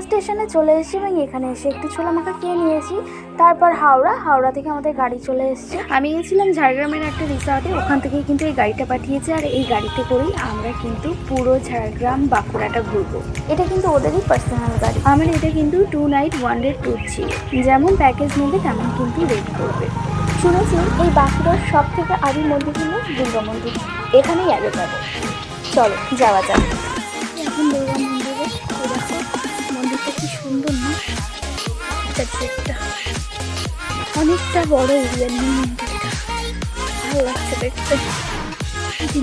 স্টেশনে চলে এসেছি এবং এখানে এসে একটু ছোলা মাখা খেয়ে নিয়েছি। তারপর হাওড়া থেকে আমাদের গাড়ি চলে এসেছে। আমি গেছিলাম ঝাড়গ্রামের একটা রিসর্টে, ওখান থেকেই কিন্তু এই গাড়িটা পাঠিয়েছে। আর এই গাড়িতে করেই আমরা কিন্তু পুরো ঝাড়গ্রাম বাঁকুড়াটা ঘুরবো। এটা কিন্তু ওদেরই পার্সোনাল গাড়ি। আমার এটা কিন্তু 2 নাইট 1 ডে ট্যুর ছিল, যেমন প্যাকেজ নেবে তেমন কিন্তু রেট করবে। শুনেছি এই বাঁকুড়ার সব থেকে আদি মন্দির হলো দুর্গা মন্দির, এখানেই আগে যাবো। চলো যাওয়া যাক। এখন দুর্গা মন্দিরে দেখো, মন্দিরটা কি সুন্দর না, একটা অনেকটা বড় এরিয়া নিয়ে মন্দিরটা, ভালো লাগছে দেখতে।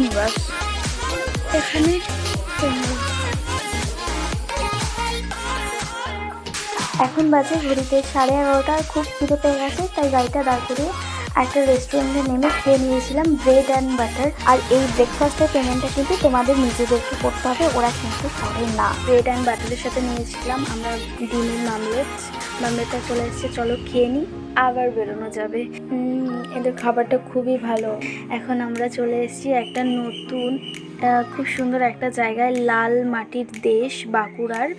নিবাস এখানে এখন বাজে ঘড়িতে 11:30। খুব খিদে পেয়ে গেছে, তাই গাড়িটা দাঁড় করিয়ে একটা রেস্টুরেন্টে নেমে খেয়ে নিয়েছিলাম ব্রেড অ্যান্ড বাটার। আর এই ব্রেকফাস্টের পেমেন্টটা কিন্তু তোমাদের নিজেদেরকে করতে হবে, ওরা কিন্তু করে না। ব্রেড অ্যান্ড বাটারের সাথে নিয়েছিলাম আমরা ডিমের মামলেটটা চলে এসেছে, চলো খেয়ে নিই, আবার বেরোনো যাবে। এদের খাবারটা খুবই ভালো। এখন আমরা চলে এসেছি একটা নতুন খুব সুন্দর একটা জায়গায়, লাল মাটির দেশ বাঁকুড়ার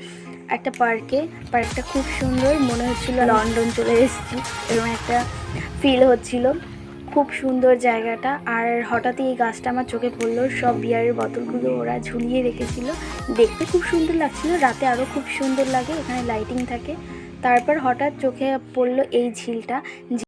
একটা পার্কটা খুব সুন্দর, মনে হচ্ছিল লন্ডন চলে এসেছি, এরকম একটা ফিল হচ্ছিল। খুব সুন্দর জায়গাটা। আর হঠাৎই এই গাছটা আমার চোখে পড়লো, সব বিয়ারের বোতলগুলো ওরা ঝুলিয়ে রেখেছিল, দেখতে খুব সুন্দর লাগছিল। রাতে আরও খুব সুন্দর লাগে, এখানে লাইটিং থাকে। তারপর হঠাৎ চোখে পড়লো এই ঝিলটা।